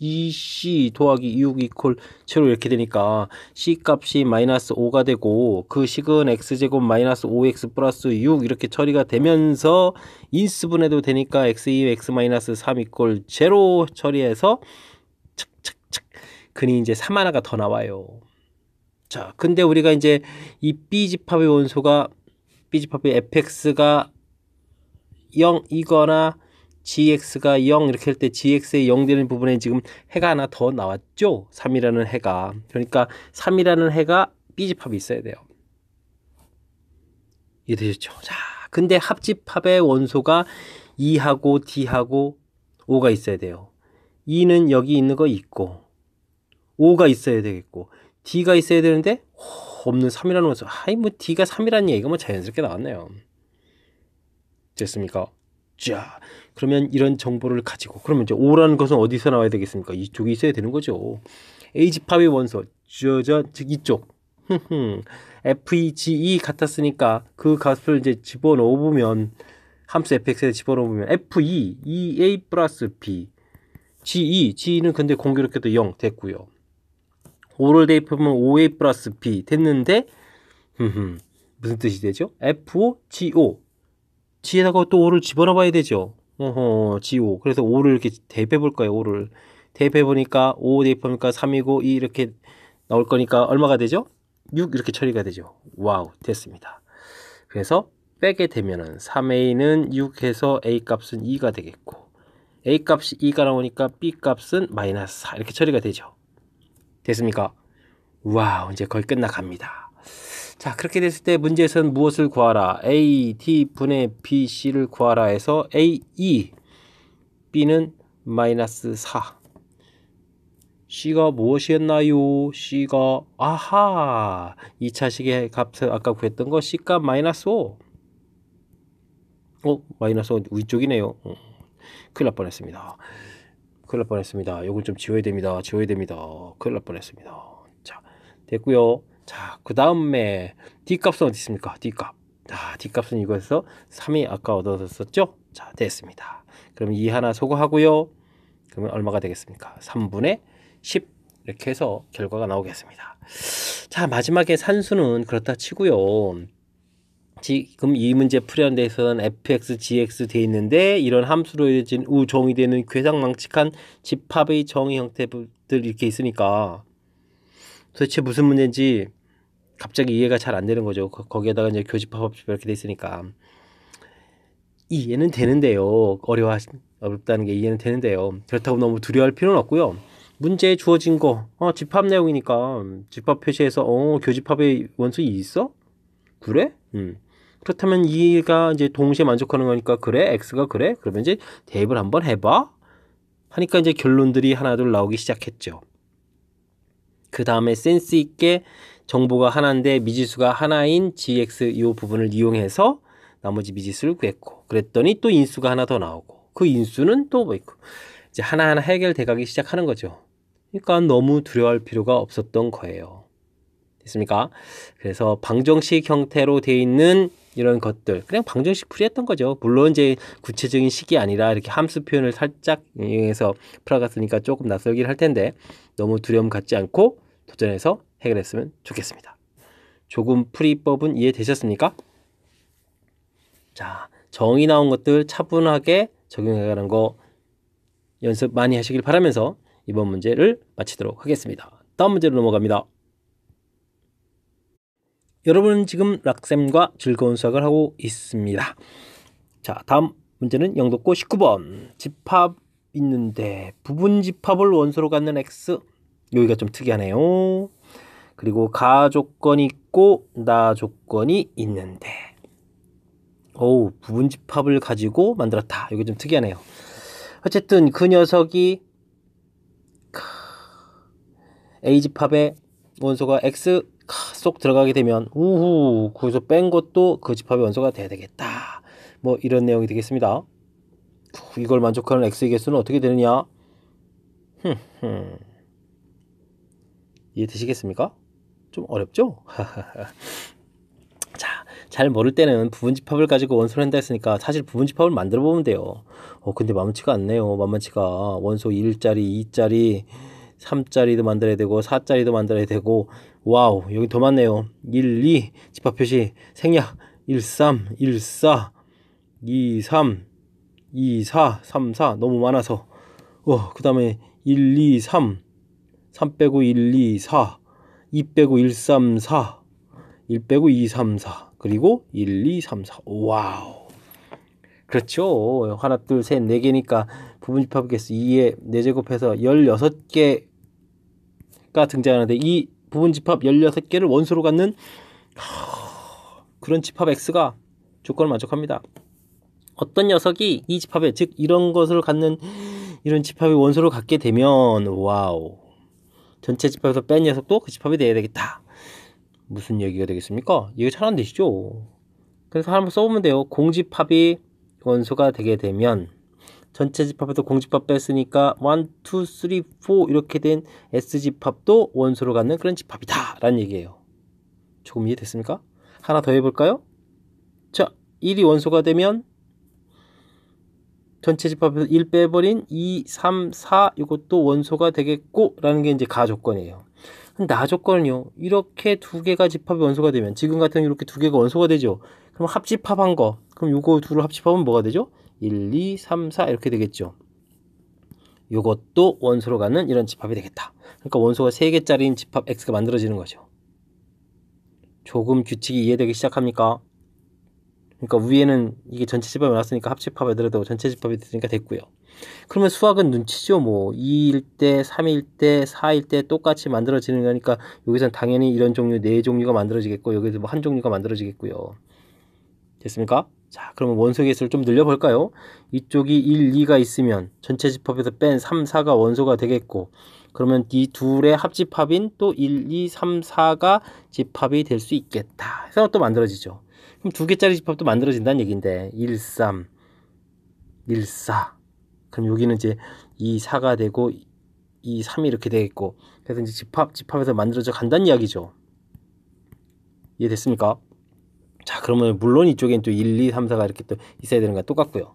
2C 더하기 6 이퀄 7 이렇게 되니까 C 값이 마이너스 5가 되고 그 식은 X제곱 마이너스 5X 플러스 6 이렇게 처리가 되면서 인수분해도 되니까 X2 X 마이너스 3 이퀄 0 처리해서 착착착 근이 이제 3 하나가 더 나와요. 자, 근데 우리가 이제 이 B집합의 원소가 B집합의 fx가 0이거나 gx가 0 이렇게 할 때 gx의 0 되는 부분에 지금 해가 하나 더 나왔죠? 3이라는 해가. 그러니까 3이라는 해가 B집합이 있어야 돼요. 이해되셨죠? 자, 근데 합집합의 원소가 2하고 D하고 5가 있어야 돼요. 2는 여기 있는 거 있고 5가 있어야 되겠고 D가 있어야 되는데 없는 3이라는 원소. 뭐 D가 3이라는 얘기가 뭐 자연스럽게 나왔네요. 됐습니까? 자, 그러면 이런 정보를 가지고 그러면 이제 5라는 것은 어디서 나와야 되겠습니까? 이쪽에 있어야 되는 거죠. A집합의 원소, 즉 이쪽 FEGE 같았으니까 그 값을 이제 집어넣어 보면 함수 fx에 집어넣어 보면 FE, EA 플러스 B G는 근데 공교롭게도 0 됐고요. 5를 대입하면 5A 플러스 B 됐는데 무슨 뜻이 되죠? FO, GO G에다가 또 5를 집어넣어 봐야 되죠. GO. 그래서 5를 이렇게 대입해 볼까요? 5를 대입해 보니까 5 대입하니까 3이고 2 이렇게 나올 거니까 얼마가 되죠? 6 이렇게 처리가 되죠. 와우, 됐습니다. 그래서 빼게 되면은 3A는 6해서 A 값은 2가 되겠고 A 값이 2가 나오니까 B 값은 마이너스 4 이렇게 처리가 되죠. 됐습니까? 와우, 이제 거의 끝나갑니다. 자, 그렇게 됐을 때 문제에서는 무엇을 구하라? A, D 분의 B, C를 구하라 해서 A, 2, B는 마이너스 4. C가 무엇이었나요? C가, 2차식의 값을 아까 구했던 거 C값 마이너스 5. 마이너스 위쪽이네요. 큰일 날 뻔했습니다. 큰일 날 뻔했습니다. 요걸 좀 지워야 됩니다. 지워야 됩니다. 큰일 날 뻔했습니다. 자, 됐고요. 자, 그 다음에 D값은 어디 있습니까? D값. 자, D값은 이거에서 3이 아까 얻어졌었죠? 자, 됐습니다. 그럼 이 하나 소거하고요. 그러면 얼마가 되겠습니까? 3분의 10 이렇게 해서 결과가 나오겠습니다. 자, 마지막에 산수는 그렇다 치고요. 지금 이 문제 풀이하는 데 있어서는 fx, gx 돼 있는데 이런 함수로 이어진 우정의되는 괴상망측한 집합의 정의 형태들 이렇게 있으니까 도대체 무슨 문제인지 갑자기 이해가 잘 안 되는 거죠. 거기에다가 이제 교집합 합집 이렇게 돼 있으니까 이해는 되는데요. 어렵다는 게 이해는 되는데요. 그렇다고 너무 두려워할 필요는 없고요. 문제에 주어진 거 집합 내용이니까 집합 표시에서 교집합의 원수 2 있어? 그래? 그렇다면 2가 이제 동시에 만족하는 거니까 그래? x가 그래? 그러면 이제 대입을 한번 해봐? 하니까 이제 결론들이 하나둘 나오기 시작했죠. 그 다음에 센스 있게 정보가 하나인데 미지수가 하나인 gx 이 부분을 이용해서 나머지 미지수를 구했고 그랬더니 또 인수가 하나 더 나오고 그 인수는 또 뭐 있고 이제 하나하나 해결돼 가기 시작하는 거죠. 그러니까 너무 두려워할 필요가 없었던 거예요. 됐습니까? 그래서 방정식 형태로 되어 있는 이런 것들 그냥 방정식 풀이했던 거죠. 물론 이제 구체적인 식이 아니라 이렇게 함수 표현을 살짝 이용해서 풀어갔으니까 조금 낯설긴 할 텐데 너무 두려움 갖지 않고 도전해서 해결했으면 좋겠습니다. 조금 풀이법은 이해되셨습니까? 자, 정의 나온 것들 차분하게 적용해가는 거 연습 많이 하시길 바라면서 이번 문제를 마치도록 하겠습니다. 다음 문제로 넘어갑니다. 여러분은 지금 락쌤과 즐거운 수학을 하고 있습니다. 자, 다음 문제는 영도고 19번. 집합 있는데 부분 집합을 원소로 갖는 x. 여기가 좀 특이하네요. 그리고 가 조건이 있고 나 조건이 있는데 부분 집합을 가지고 만들었다. 여기 좀 특이하네요. 어쨌든 그 녀석이 A 집합의 원소가 x 쏙 들어가게 되면 거기서 뺀 것도 그 집합의 원소가 돼야 되겠다. 뭐 이런 내용이 되겠습니다. 이걸 만족하는 x의 개수는 어떻게 되느냐? 이해되시겠습니까? 좀 어렵죠? 자, 잘 모를 때는 부분집합을 가지고 원소를 한다 했으니까 사실 부분집합을 만들어 보면 돼요. 근데 만만치가 않네요. 만만치가 원소 1짜리, 2짜리, 3짜리도 만들어야 되고 4짜리도 만들어야 되고 와우 여기 더 많네요. 1, 2 집합 표시 생략 1, 3, 1, 4 2, 3 2, 4, 3, 4 너무 많아서 그 다음에 1, 2, 3 3 빼고 1, 2, 4 2 빼고 1, 3, 4 1 빼고 2, 3, 4 그리고 1, 2, 3, 4 와우 그렇죠. 하나 둘 셋 4개니까 부분집합 개수 2에 4제곱해서 16개가 등장하는데 이 부분집합 16개를 원소로 갖는 그런 집합 X가 조건을 만족합니다. 어떤 녀석이 이 집합에 즉 이런 것을 갖는 이런 집합의 원소를 갖게 되면 와우 전체 집합에서 뺀 녀석도 그 집합이 돼야 되겠다. 무슨 얘기가 되겠습니까? 이게 잘 안 되시죠? 그래서 한번 써보면 돼요. 공집합이 원소가 되게 되면 전체 집합에서 공집합 뺐으니까 1, 2, 3, 4 이렇게 된 S집합도 원소로 갖는 그런 집합이다 라는 얘기예요. 조금 이해됐습니까? 하나 더 해볼까요? 자, 1이 원소가 되면 전체 집합에서 1 빼버린 2, 3, 4 이것도 원소가 되겠고 라는 게 이제 가 조건이에요. 나 조건은요. 이렇게 두 개가 집합이 원소가 되면 지금 같은 이렇게 두 개가 원소가 되죠. 그럼 합집합한 거. 그럼 요거 둘을 합집합하면 뭐가 되죠? 1, 2, 3, 4 이렇게 되겠죠. 요것도 원소로 가는 이런 집합이 되겠다. 그러니까 원소가 3개짜리인 집합 X가 만들어지는 거죠. 조금 규칙이 이해되기 시작합니까? 그러니까 위에는 이게 전체 집합이 나왔으니까 합집합하더라도 전체 집합이 됐으니까 됐고요. 그러면 수학은 눈치죠. 뭐 2일 때, 3일 때, 4일 때 똑같이 만들어지는 거니까 여기선 당연히 이런 종류 4종류가 만들어지겠고 여기서 뭐 한 종류가 만들어지겠고요. 됐습니까? 자, 그러면 원소 개수를 좀 늘려볼까요? 이쪽이 1, 2가 있으면 전체 집합에서 뺀 3, 4가 원소가 되겠고 그러면 이 둘의 합집합인 또 1, 2, 3, 4가 집합이 될 수 있겠다 해서 또 만들어지죠. 그럼 2개짜리 집합도 만들어진다는 얘기인데 1, 3, 1, 4. 그럼 여기는 이제 2, 4가 되고 2, 3이 이렇게 되겠고, 그래서 이제 집합에서 만들어져 간다는 이야기죠. 이해됐습니까? 자, 그러면 물론 이쪽엔 또 1, 2, 3, 4가 이렇게 또 있어야 되는 건 똑같고요.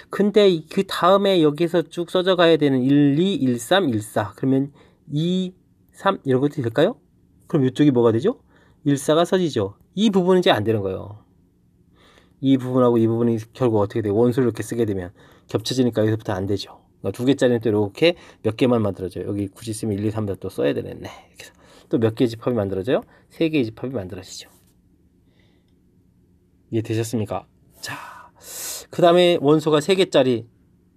근데 그 다음에 여기서 쭉 써져 가야 되는 1, 2, 1, 3, 1, 4. 그러면 2, 3 이런 것도 될까요? 그럼 이쪽이 뭐가 되죠? 1, 4가 써지죠. 이 부분은 이제 안 되는 거예요. 이 부분하고 이 부분이 결국 어떻게 돼요? 원소를 이렇게 쓰게 되면 겹쳐지니까 여기서부터 안 되죠. 그러니까 2개짜리는 또 이렇게 몇 개만 만들어져요. 여기 굳이 쓰면 1, 2, 3, 4 또 써야 되겠네. 이렇게 해서 또 몇 개의 집합이 만들어져요? 3개의 집합이 만들어지죠. 이해되셨습니까? 자, 그 다음에 원소가 3개짜리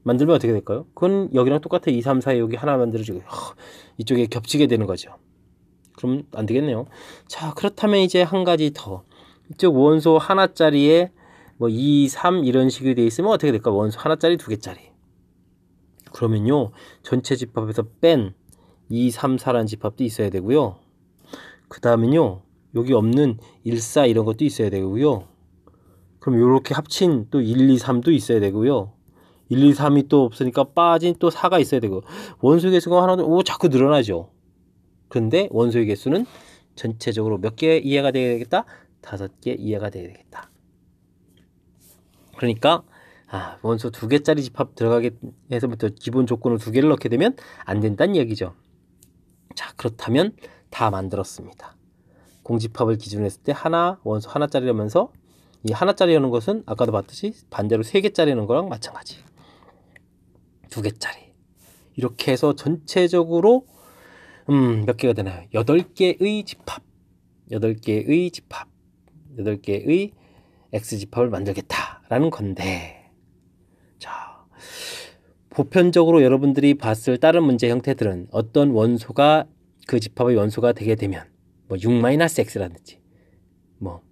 만들면 어떻게 될까요? 그건 여기랑 똑같아. 2, 3, 4에 여기 하나 만들어지고 이쪽에 겹치게 되는 거죠. 그럼 안 되겠네요. 자, 그렇다면 이제 한 가지 더. 이쪽 원소 하나짜리에 뭐 2, 3 이런 식으로 되어 있으면 어떻게 될까? 원소 하나짜리 2개짜리. 그러면요, 전체 집합에서 뺀 2, 3, 4라는 집합도 있어야 되고요. 그 다음은요, 여기 없는 1, 4 이런 것도 있어야 되고요. 그럼 이렇게 합친 또 1, 2, 3도 있어야 되고요. 1, 2, 3이 또 없으니까 빠진 또 4가 있어야 되고, 원소의 개수가 하나, 자꾸 늘어나죠. 그런데 원소의 개수는 전체적으로 몇 개 이해가 되겠다? 5개 이해가 되겠다. 그러니까 원소 2개짜리 집합 들어가게 해서부터 기본 조건을 2개를 넣게 되면 안 된다는 얘기죠. 자, 그렇다면 다 만들었습니다. 공집합을 기준으로 했을 때 원소 하나짜리라면서 이 하나짜리라는 것은 아까도 봤듯이 반대로 3개짜리라는 거랑 마찬가지. 2개짜리. 이렇게 해서 전체적으로 몇 개가 되나요? 8개의 집합. 8개의 집합. 8개의 X집합을 만들겠다라는 건데, 자, 보편적으로 여러분들이 봤을 다른 문제 형태들은 어떤 원소가 그 집합의 원소가 되게 되면 뭐 6-X라든지 뭐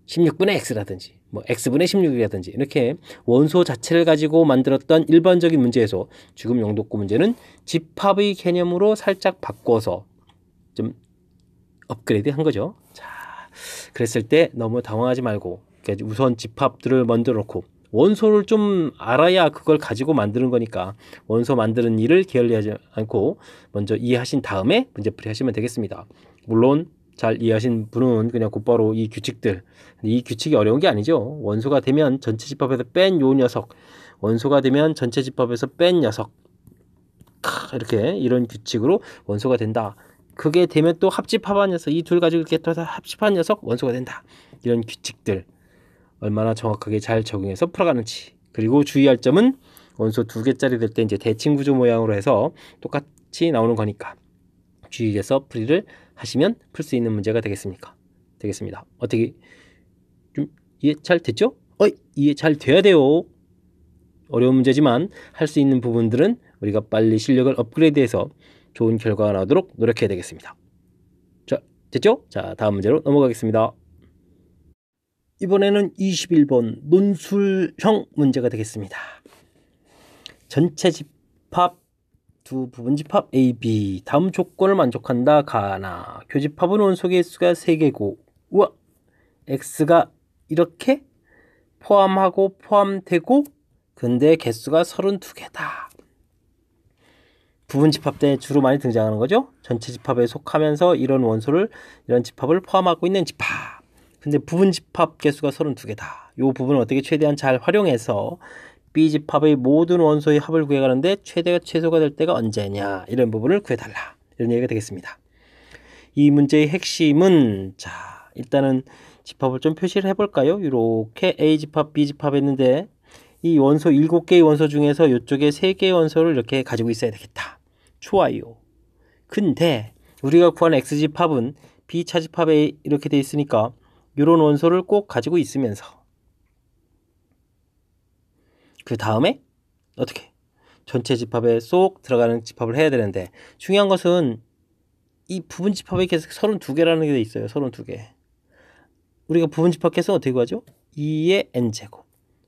16분의 X라든지 뭐 X분의 16이라든지 이렇게 원소 자체를 가지고 만들었던 일반적인 문제에서 지금 영독고 문제는 집합의 개념으로 살짝 바꿔서 좀 업그레이드 한 거죠. 자, 그랬을 때 너무 당황하지 말고 우선 집합들을 먼저 놓고 원소를 좀 알아야 그걸 가지고 만드는 거니까 원소 만드는 일을 게을리하지 않고 먼저 이해하신 다음에 문제풀이 하시면 되겠습니다. 물론 잘 이해하신 분은 그냥 곧바로 이 규칙이 어려운 게 아니죠. 원소가 되면 전체 집합에서 뺀 요 녀석, 원소가 되면 전체 집합에서 뺀 녀석, 이렇게 이런 규칙으로 원소가 된다. 그게 되면 또 합집합한 녀석, 이 둘 가지고 이렇게 또 합집한 녀석 원소가 된다. 이런 규칙들 얼마나 정확하게 잘 적용해서 풀어가는지. 그리고 주의할 점은 원소 2개짜리 될 때 이제 대칭 구조 모양으로 해서 똑같이 나오는 거니까 주의해서 풀이를 하시면 풀 수 있는 문제가 되겠습니다. 어떻게 좀 이해 잘 됐죠? 이해 잘 돼야 돼요. 어려운 문제지만 할 수 있는 부분들은 우리가 빨리 실력을 업그레이드해서 좋은 결과가 나오도록 노력해야 되겠습니다. 자, 됐죠? 자, 다음 문제로 넘어가겠습니다. 이번에는 21번 논술형 문제가 되겠습니다. 전체 집합 두 부분 집합 A, B 다음 조건을 만족한다. 가나 교집합은 원소 개수가 3개고 우와 X가 이렇게 포함되고 근데 개수가 32개다. 부분 집합 때 주로 많이 등장하는 거죠. 전체 집합에 속하면서 이런 집합을 포함하고 있는 집합. 근데 부분 집합 개수가 32개다. 이 부분을 어떻게 최대한 잘 활용해서 B집합의 모든 원소의 합을 구해가는데 최소가 될 때가 언제냐, 이런 부분을 구해달라, 이런 얘기가 되겠습니다. 이 문제의 핵심은, 자, 일단은 집합을 좀 표시를 해볼까요? 이렇게 A집합, B집합 했는데 이 원소 7개의 원소 중에서 이쪽에 3개의 원소를 이렇게 가지고 있어야 되겠다. 좋아요. 근데 우리가 구한 X집합은 B차집합에 이렇게 돼 있으니까 이런 원소를 꼭 가지고 있으면서 그 다음에 어떻게 전체 집합에 쏙 들어가는 집합을 해야 되는데, 중요한 것은 이 부분 집합의 개수 32개라는 게 돼 있어요. 32개. 우리가 부분 집합 개수 어떻게 구하죠? 2의 n제곱.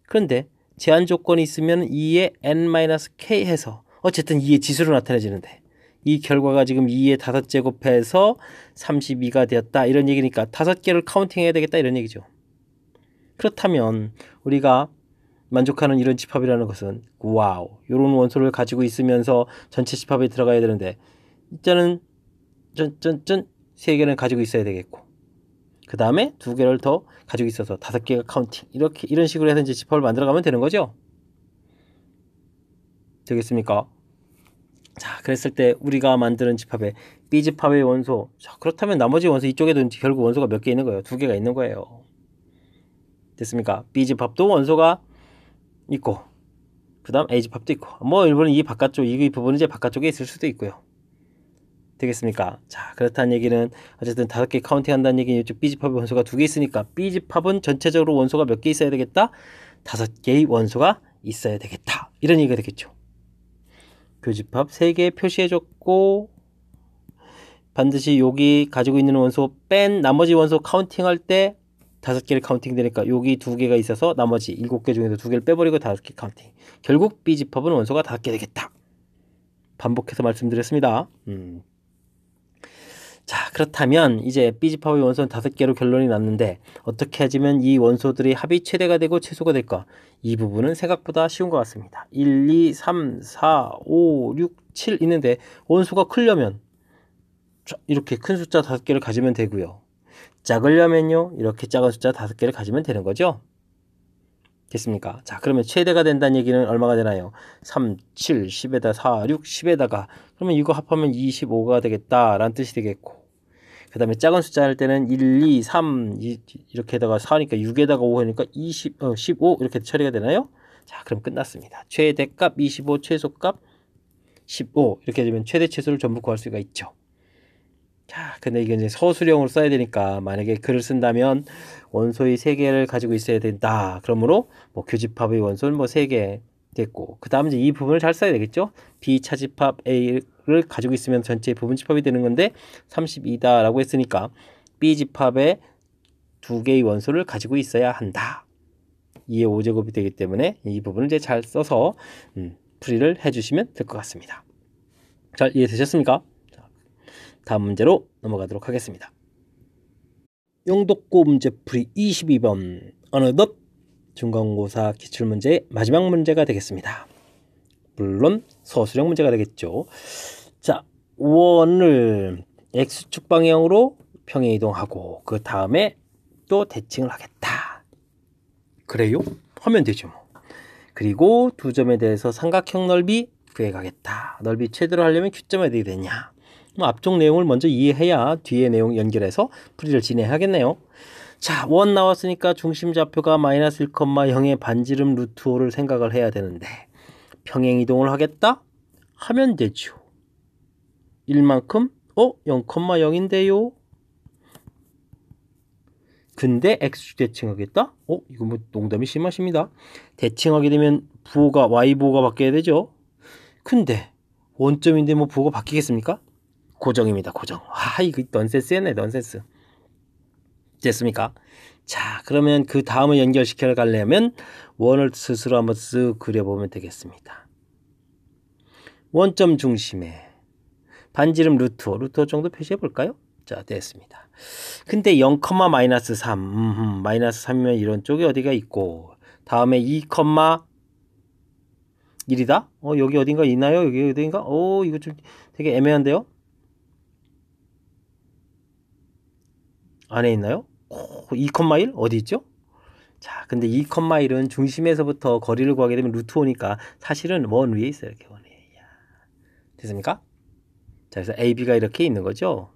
그런데 제한 조건이 있으면 2의 n-k 해서 어쨌든 2의 지수로 나타내지는데, 이 결과가 지금 2의 5제곱해서 32가 되었다, 이런 얘기니까 5개를 카운팅해야 되겠다, 이런 얘기죠. 그렇다면 우리가 만족하는 이런 집합이라는 것은 와우, 이런 원소를 가지고 있으면서 전체 집합에 들어가야 되는데 일단은 짠짠짠 3개는 가지고 있어야 되겠고 그 다음에 2개를 더 가지고 있어서 5개가 카운팅 이렇게 이런 식으로 해서 이제 집합을 만들어가면 되는 거죠. 되겠습니까? 자, 그랬을 때 우리가 만드는 집합에 B집합의 원소, 자, 그렇다면 나머지 원소 이쪽에도 결국 원소가 몇 개 있는 거예요? 2개가 있는 거예요. 됐습니까? B집합도 원소가 있고 그 다음 A집합도 있고 뭐 일본은 이 바깥쪽 이 부분은 이제 바깥쪽에 있을 수도 있고요. 되겠습니까? 자, 그렇다는 얘기는 어쨌든 5개 카운팅 한다는 얘기는 이쪽 B집합의 원소가 2개 있으니까 B집합은 전체적으로 원소가 몇 개 있어야 되겠다? 5개의 원소가 있어야 되겠다. 이런 얘기가 되겠죠. 교집합 3개 표시해줬고 반드시 여기 가지고 있는 원소 뺀 나머지 원소 카운팅할 때 5개를 카운팅 되니까 여기 2개가 있어서 나머지 7개 중에서 2개를 빼버리고 5개 카운팅. 결국 B집합은 원소가 5개 되겠다. 반복해서 말씀드렸습니다. 자, 그렇다면 이제 B집합의 원소는 5개로 결론이 났는데 어떻게 하지면 이 원소들이 합이 최대가 되고 최소가 될까? 이 부분은 생각보다 쉬운 것 같습니다. 1, 2, 3, 4, 5, 6, 7 있는데 원소가 크려면 이렇게 큰 숫자 5개를 가지면 되고요. 작으려면요 이렇게 작은 숫자 5개를 가지면 되는 거죠. 됐습니까? 자, 그러면 최대가 된다는 얘기는 얼마가 되나요? 3, 7, 10에다 4, 6, 10에다가 그러면 이거 합하면 25가 되겠다라는 뜻이 되겠고 그 다음에 작은 숫자 할 때는 1, 2, 3 이렇게다가 4니까 6에다가 5 하니까 15 이렇게 처리가 되나요? 자, 그럼 끝났습니다. 최대값 25, 최소값 15 이렇게 되면 최대 최소를 전부 구할 수가 있죠. 자, 근데 이게 이제 서술형으로 써야 되니까 만약에 글을 쓴다면 원소의 3개를 가지고 있어야 된다. 그러므로 뭐 교집합의 원소는 뭐 3개 됐고 그 다음 이제 이 부분을 잘 써야 되겠죠. B 차집합 A를 가지고 있으면 전체 부분 집합이 되는 건데 32다 라고 했으니까 B 집합에 2개의 원소를 가지고 있어야 한다. 2의 5제곱이 되기 때문에 이 부분을 이제 잘 써서 풀이를 해주시면 될 것 같습니다. 잘 이해되셨습니까? 다음 문제로 넘어가도록 하겠습니다. 영독고 문제풀이 22번 어느덧 중간고사 기출문제의 마지막 문제가 되겠습니다. 물론 서술형 문제가 되겠죠. 자, 원을 X축 방향으로 평행이동하고 그 다음에 또 대칭을 하겠다. 그래요? 하면 되죠. 그리고 두 점에 대해서 삼각형 넓이 구해가겠다. 넓이 최대로 하려면 Q점이 어떻게 되냐. 앞쪽 내용을 먼저 이해해야 뒤에 내용 연결해서 풀이를 진행하겠네요. 자, 원 나왔으니까 중심 좌표가 마이너스 1,0의 반지름 루트 5를 생각을 해야 되는데 평행 이동을 하겠다? 하면 되죠. 1만큼 0,0인데요. 근데 X축 대칭하겠다? 이거 뭐 농담이 심하십니다. 대칭하게 되면 부호가 Y부호가 바뀌어야 되죠. 근데 원점인데 뭐 부호가 바뀌겠습니까? 고정입니다. 고정. 이거 넌센스였네. 넌센스. 됐습니까? 자, 그러면 그 다음을 연결시켜 가려면 원을 스스로 한번 쓱 그려보면 되겠습니다. 원점 중심에 반지름 루트 5 정도 표시해 볼까요? 자, 됐습니다. 근데 0, 마이너스 3 마이너스 3이면 이런 쪽에 어디가 있고 다음에 2, 1이다? 여기 어딘가 있나요? 여기 어딘가? 이거 좀 되게 애매한데요? 안에 있나요? 2,1? 어디 있죠? 자, 근데 2,1은 중심에서부터 거리를 구하게 되면 루트 5니까 사실은 원 위에 있어요. 이렇게 원 위에. 됐습니까? 자, 그래서 AB가 이렇게 있는 거죠.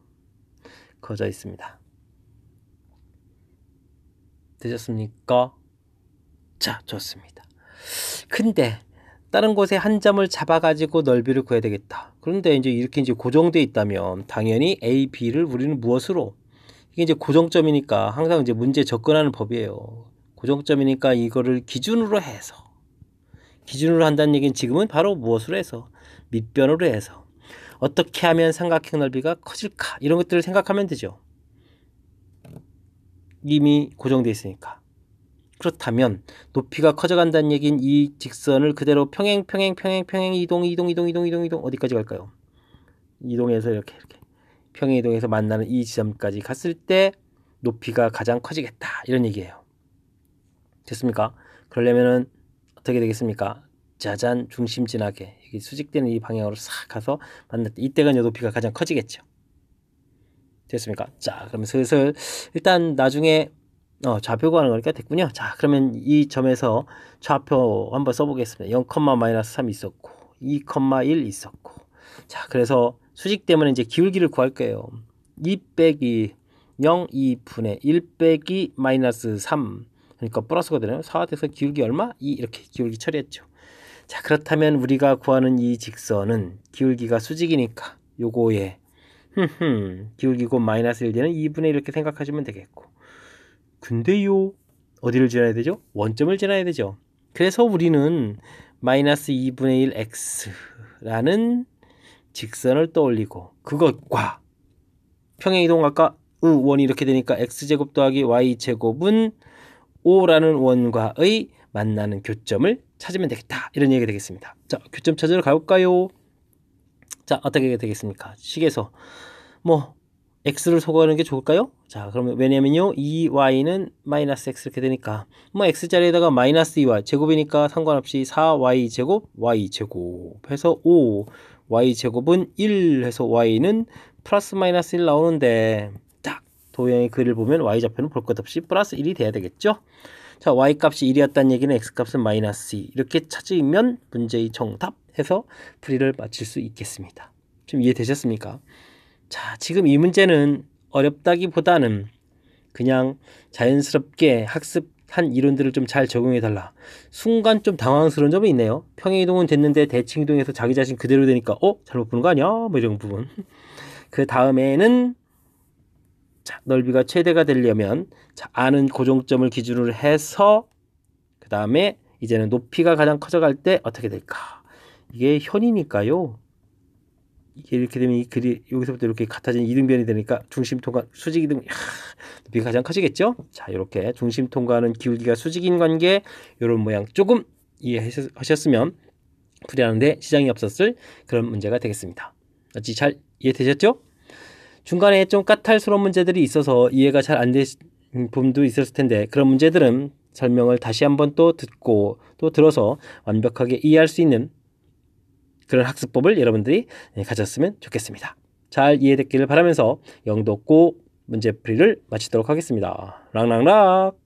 커져 있습니다. 되셨습니까? 자, 좋습니다. 근데 다른 곳에 한 점을 잡아가지고 넓이를 구해야 되겠다. 그런데 이제 이렇게 이제 고정되어 있다면 당연히 A, B를 우리는 무엇으로? 이게 이제 고정점이니까 항상 이제 문제 접근하는 법이에요. 고정점이니까 이거를 기준으로 해서 기준으로 한다는 얘기는 지금은 바로 무엇으로 해서 밑변으로 해서 어떻게 하면 삼각형 넓이가 커질까 이런 것들을 생각하면 되죠. 이미 고정되어 있으니까. 그렇다면 높이가 커져간다는 얘기는 이 직선을 그대로 평행 이동 어디까지 갈까요? 이동해서 이렇게 평행 이동해서 만나는 이 지점까지 갔을 때 높이가 가장 커지겠다 이런 얘기예요. 됐습니까? 그러려면은 어떻게 되겠습니까? 짜잔, 중심진하게 여기 수직되는 이 방향으로 싹 가서 만날 때 이때가 이제 높이가 가장 커지겠죠. 됐습니까? 자, 그럼 슬슬 일단 나중에 좌표 구하는 거니까 됐군요. 자, 그러면 이 점에서 좌표 한번 써보겠습니다. 0,-3 있었고 2,1 있었고, 자, 그래서 수직 때문에 이제 기울기를 구할 거예요. 2 빼기 0, 2분의 1 빼기 마이너스 3, 그러니까 플러스가 되나요? 4 돼서 기울기 얼마? 2 이렇게 기울기 처리했죠. 자, 그렇다면 우리가 구하는 이 직선은 기울기가 수직이니까 요거에 기울기 곧 마이너스 1 되는 2분의 1 이렇게 생각하시면 되겠고, 근데요, 어디를 지나야 되죠? 원점을 지나야 되죠. 그래서 우리는 마이너스 2분의 1 x라는 직선을 떠올리고 그것과 평행이동할까? 원이 이렇게 되니까 x제곱 더하기 y제곱은 5라는 원과의 만나는 교점을 찾으면 되겠다, 이런 얘기가 되겠습니다. 자, 교점 찾으러 가볼까요? 자, 어떻게 되겠습니까? 식에서 뭐 x를 소거하는 게 좋을까요? 자, 그러면 왜냐면요, 2y는 마이너스 x 이렇게 되니까 뭐 x자리에다가 마이너스 2y 제곱이니까 상관없이 4y 제곱 y 제곱 해서 5, y 제곱은 1 해서 y는 플러스 마이너스 1 나오는데, 딱 도형의 글을 보면 y좌표는 볼 것 없이 플러스 1이 돼야 되겠죠. 자, y값이 1이었다는 얘기는 x값은 마이너스 2 이렇게 찾으면 문제의 정답 해서 풀이를 마칠 수 있겠습니다. 좀 이해되셨습니까? 자, 지금 이 문제는 어렵다기보다는 그냥 자연스럽게 학습한 이론들을 좀 잘 적용해달라. 순간 좀 당황스러운 점이 있네요. 평행이동은 됐는데 대칭이동에서 자기 자신 그대로 되니까 잘못 보는 거 아니야? 뭐 이런 부분. 그 다음에는 자, 넓이가 최대가 되려면 자, 아는 고정점을 기준으로 해서 그 다음에 이제는 높이가 가장 커져갈 때 어떻게 될까? 이게 현이니까요. 이게 이렇게 되면 이 글이 여기서부터 이렇게 같아진 이등변이 되니까 중심 통과 수직 이등, 높이가 가장 커지겠죠? 자, 이렇게 중심 통과하는 기울기가 수직인 관계, 이런 모양 조금 이해하셨으면 풀이하는데 지장이 없었을 그런 문제가 되겠습니다. 어찌 잘 이해되셨죠? 중간에 좀 까탈스러운 문제들이 있어서 이해가 잘 안 되신 부분도 있었을 텐데, 그런 문제들은 설명을 다시 한번 또 듣고 또 들어서 완벽하게 이해할 수 있는 그런 학습법을 여러분들이 가졌으면 좋겠습니다. 잘 이해됐기를 바라면서 영도 없고 문제풀이를 마치도록 하겠습니다. 랑랑락.